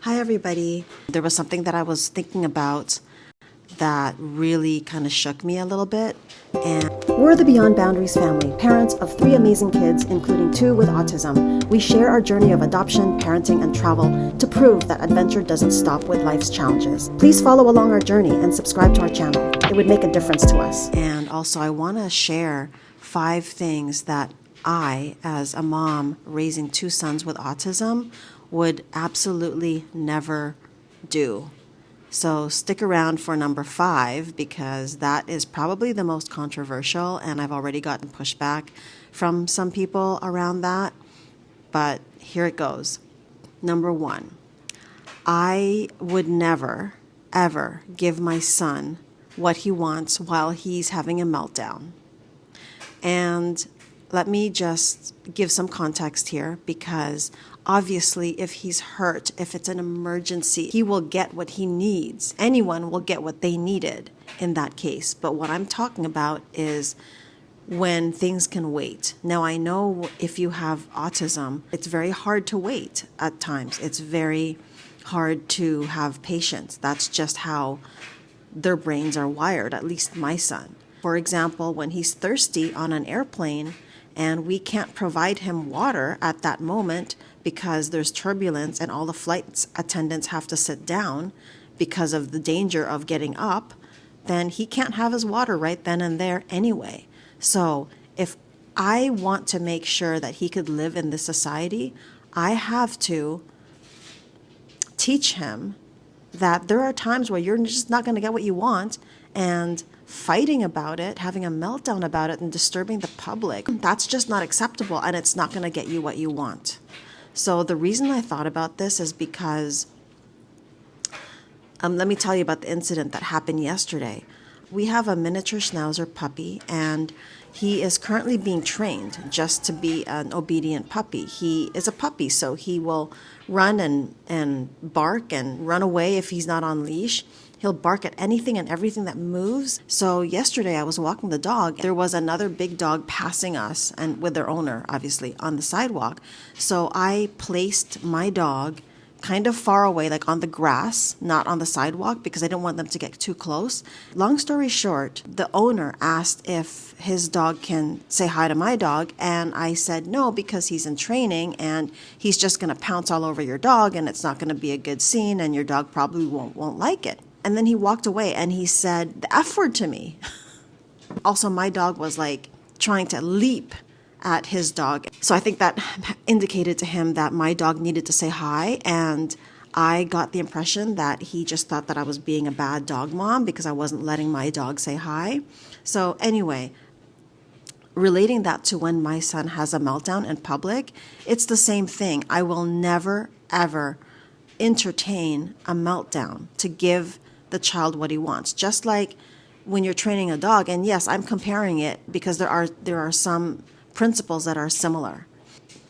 Hi, everybody. There was something that I was thinking about that really kind of shook me a little bit. And we're the Beyond Boundaries family, parents of 3 amazing kids, including 2 with autism. We share our journey of adoption, parenting, and travel to prove that adventure doesn't stop with life's challenges. Please follow along our journey and subscribe to our channel. It would make a difference to us. And also, I want to share 5 things that I, as a mom raising 2 sons with autism, would absolutely never do. So stick around for number 5 because that is probably the most controversial, and I've already gotten pushback from some people around that. But here it goes. Number 1, I would never, ever give my son what he wants while he's having a meltdown. And let me just give some context here because obviously if he's hurt, if it's an emergency, he will get what he needs. Anyone will get what they needed in that case. But what I'm talking about is when things can wait. Now, I know if you have autism, it's very hard to wait at times. It's very hard to have patience. That's just how their brains are wired, at least my son. For example, when he's thirsty on an airplane, and we can't provide him water at that moment because there's turbulence and all the flight attendants have to sit down because of the danger of getting up, then he can't have his water right then and there anyway. So if I want to make sure that he could live in this society, I have to teach him that there are times where you're just not going to get what you want, and fighting about it, having a meltdown about it, and disturbing the public, that's just not acceptable, and it's not going to get you what you want. So the reason I thought about this is because, let me tell you about the incident that happened yesterday. We have a miniature Schnauzer puppy, and he is currently being trained just to be an obedient puppy. He is a puppy, so he will run and bark and run away if he's not on leash. He'll bark at anything and everything that moves. So yesterday I was walking the dog. There was another big dog passing us, and with their owner, obviously, on the sidewalk. So I placed my dog kind of far away, like on the grass, not on the sidewalk, because I didn't want them to get too close. Long story short, the owner asked if his dog can say hi to my dog, and I said no, because he's in training and he's just going to pounce all over your dog, and it's not going to be a good scene, and your dog probably won't like it. And then he walked away and he said the F word to me. Also, my dog was like trying to leap at his dog. So I think that indicated to him that my dog needed to say hi. And I got the impression that he just thought that I was being a bad dog mom because I wasn't letting my dog say hi. So anyway, relating that to when my son has a meltdown in public, it's the same thing. I will never, ever entertain a meltdown to give the child what he wants. Just like when you're training a dog, and yes, I'm comparing it because there are some principles that are similar.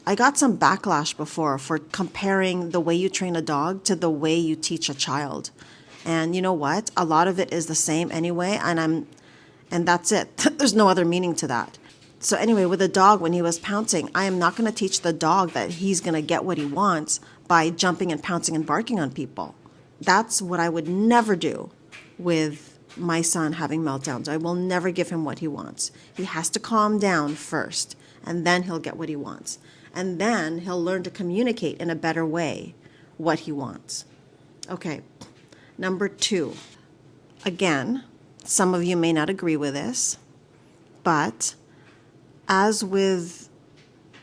I got some backlash before for comparing the way you train a dog to the way you teach a child. And you know what? A lot of it is the same anyway, and that's it. There's no other meaning to that. So anyway, with a dog, when he was pouncing, I am not going to teach the dog that he's going to get what he wants by jumping and pouncing and barking on people. That's what I would never do with my son having meltdowns. I will never give him what he wants. He has to calm down first, and then he'll get what he wants. And then he'll learn to communicate in a better way what he wants. Okay, number 2. Again, some of you may not agree with this, but as with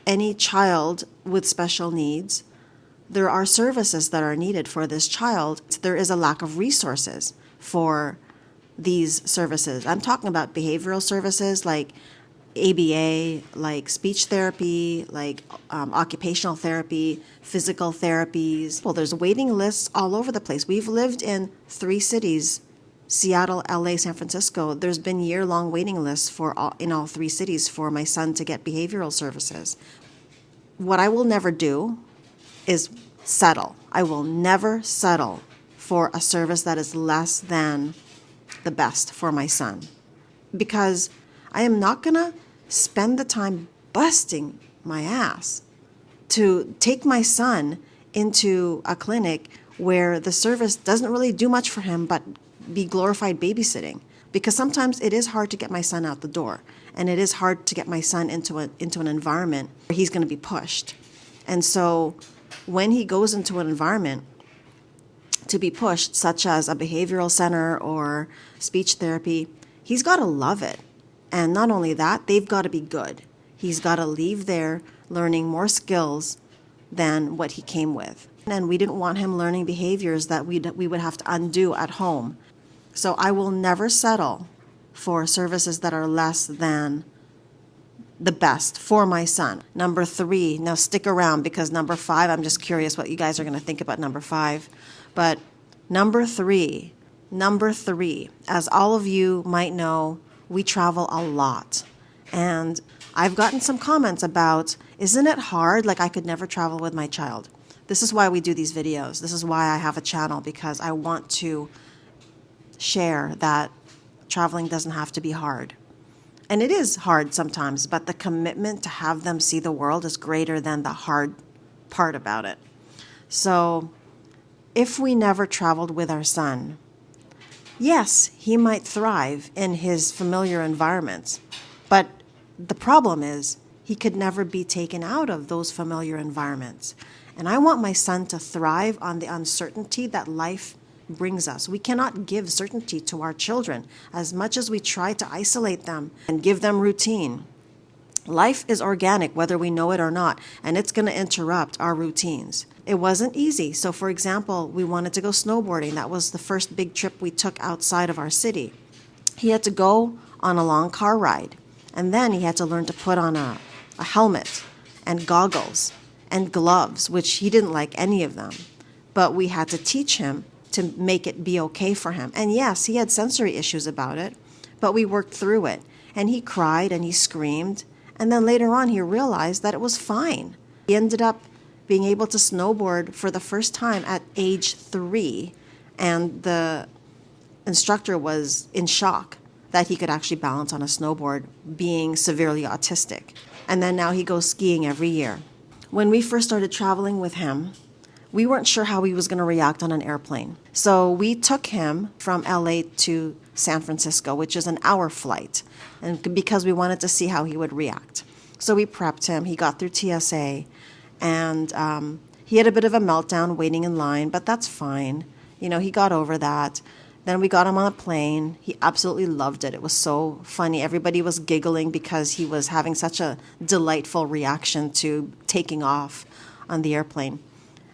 any child with special needs, there are services that are needed for this child. There is a lack of resources for these services. I'm talking about behavioral services like ABA, like speech therapy, like occupational therapy, physical therapies. Well, there's waiting lists all over the place. We've lived in 3 cities, Seattle, LA, San Francisco. There's been year-long waiting lists in all 3 cities for my son to get behavioral services. What I will never do is settle. I will never settle for a service that is less than the best for my son, because I am not going to spend the time busting my ass to take my son into a clinic where the service doesn't really do much for him but be glorified babysitting. Because sometimes it is hard to get my son out the door, and it is hard to get my son into an environment where he's going to be pushed. And so when he goes into an environment to be pushed, such as a behavioral center or speech therapy, he's got to love it. And not only that, they've got to be good. He's got to leave there learning more skills than what he came with. And we didn't want him learning behaviors that we would have to undo at home. So I will never settle for services that are less than the best for my son. Number 3, now stick around because number 5, I'm just curious what you guys are going to think about number 5. But number 3, as all of you might know, we travel a lot. And I've gotten some comments about, isn't it hard? Like I could never travel with my child. This is why we do these videos. This is why I have a channel, because I want to share that traveling doesn't have to be hard. And it is hard sometimes, but the commitment to have them see the world is greater than the hard part about it. So if we never traveled with our son, yes, he might thrive in his familiar environments, but the problem is he could never be taken out of those familiar environments. And I want my son to thrive on the uncertainty that life brings us. We cannot give certainty to our children as much as we try to isolate them and give them routine. Life is organic, whether we know it or not, and it's going to interrupt our routines. It wasn't easy. So, for example, we wanted to go snowboarding. That was the first big trip we took outside of our city. He had to go on a long car ride, and then he had to learn to put on a helmet and goggles and gloves, which he didn't like any of them. But we had to teach him to make it be okay for him. And yes, he had sensory issues about it, but we worked through it. And he cried and he screamed. And then later on, he realized that it was fine. He ended up being able to snowboard for the first time at age 3. And the instructor was in shock that he could actually balance on a snowboard, being severely autistic. And then now he goes skiing every year. When we first started traveling with him, we weren't sure how he was going to react on an airplane. So we took him from LA to San Francisco, which is an hour flight, and because we wanted to see how he would react. So we prepped him. He got through TSA, and he had a bit of a meltdown waiting in line, but that's fine. You know, he got over that. Then we got him on a plane. He absolutely loved it. It was so funny. Everybody was giggling because he was having such a delightful reaction to taking off on the airplane.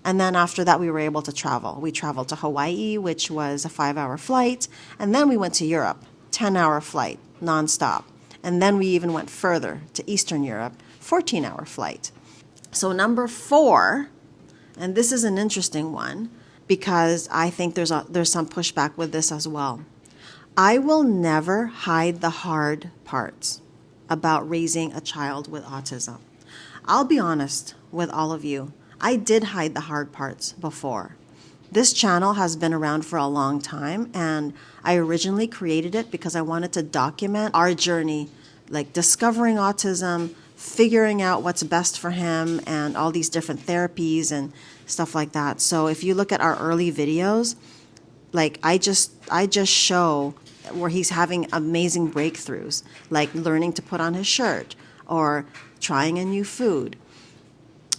And then after that, we were able to travel. We traveled to Hawaii, which was a 5-hour flight. And then we went to Europe, 10-hour flight, nonstop. And then we even went further to Eastern Europe, 14-hour flight. So number 4, and this is an interesting one because I think there's some pushback with this as well. I will never hide the hard parts about raising a child with autism. I'll be honest with all of you. I did hide the hard parts before. This channel has been around for a long time, and I originally created it because I wanted to document our journey, like discovering autism, figuring out what's best for him, and all these different therapies and stuff like that. So if you look at our early videos, like I just show where he's having amazing breakthroughs, like learning to put on his shirt or trying a new food.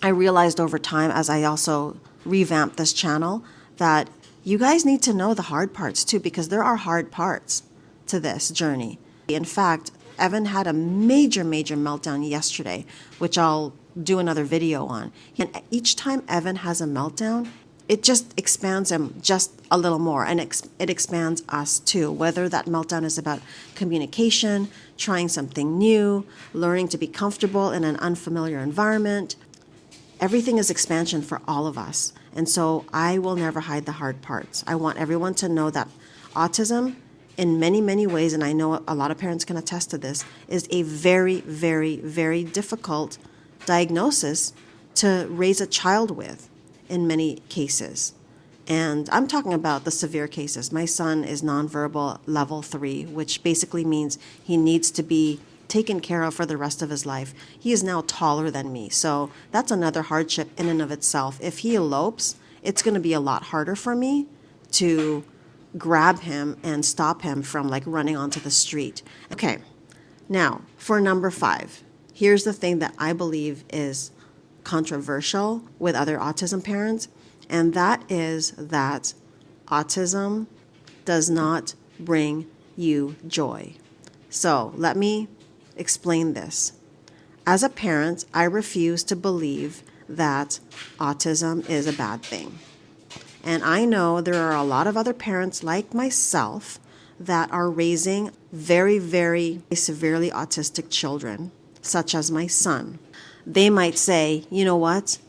I realized over time, as I also revamped this channel, that you guys need to know the hard parts too, because there are hard parts to this journey. In fact, Evan had a major meltdown yesterday, which I'll do another video on. And each time Evan has a meltdown, it just expands him just a little more, and it expands us too, whether that meltdown is about communication, trying something new, learning to be comfortable in an unfamiliar environment. Everything is expansion for all of us. And so I will never hide the hard parts. I want everyone to know that autism, in many ways, and I know a lot of parents can attest to this, is a very difficult diagnosis to raise a child with in many cases. And I'm talking about the severe cases. My son is nonverbal level 3, which basically means he needs to be taken care of for the rest of his life. He is now taller than me, so that's another hardship in and of itself. If he elopes, it's going to be a lot harder for me to grab him and stop him from like running onto the street. Okay, now for number 5, here's the thing that I believe is controversial with other autism parents, and that is that autism does not bring you joy. So let me explain this. As a parent, I refuse to believe that autism is a bad thing. And I know there are a lot of other parents like myself that are raising very, very severely autistic children, such as my son. They might say, you know what?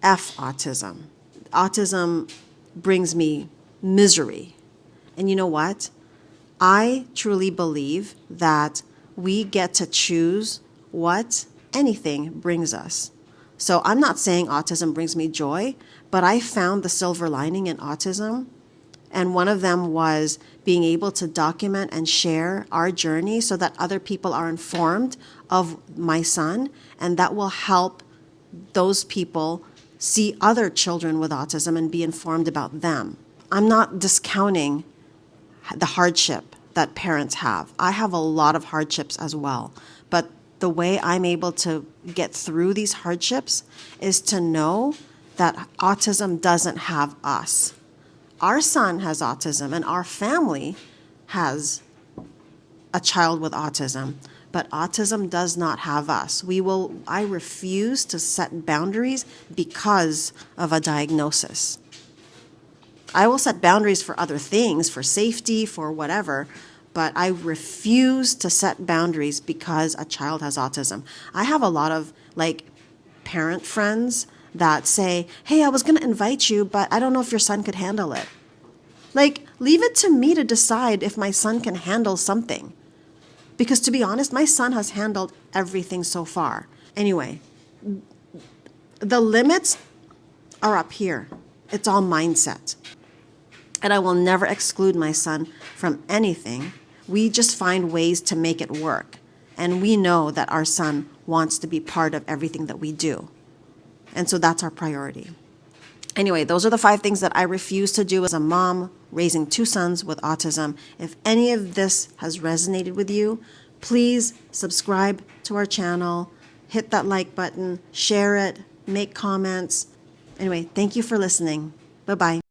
F autism. Autism brings me misery. And you know what? I truly believe that we get to choose what anything brings us. So I'm not saying autism brings me joy, but I found the silver lining in autism. And one of them was being able to document and share our journey so that other people are informed of my son, and that will help those people see other children with autism and be informed about them. I'm not discounting the hardship that parents have. I have a lot of hardships as well. But the way I'm able to get through these hardships is to know that autism doesn't have us. Our son has autism and our family has a child with autism, but autism does not have us. I refuse to set boundaries because of a diagnosis. I will set boundaries for other things, for safety, for whatever, but I refuse to set boundaries because a child has autism. I have a lot of parent friends that say, hey, I was going to invite you, but I don't know if your son could handle it. Leave it to me to decide if my son can handle something. Because to be honest, my son has handled everything so far. Anyway, the limits are up here. It's all mindset. And I will never exclude my son from anything. We just find ways to make it work. And we know that our son wants to be part of everything that we do. And so that's our priority. Anyway, those are the 5 things that I refuse to do as a mom raising 2 sons with autism. If any of this has resonated with you, please subscribe to our channel, hit that like button, share it, make comments. Anyway, thank you for listening. Bye-bye.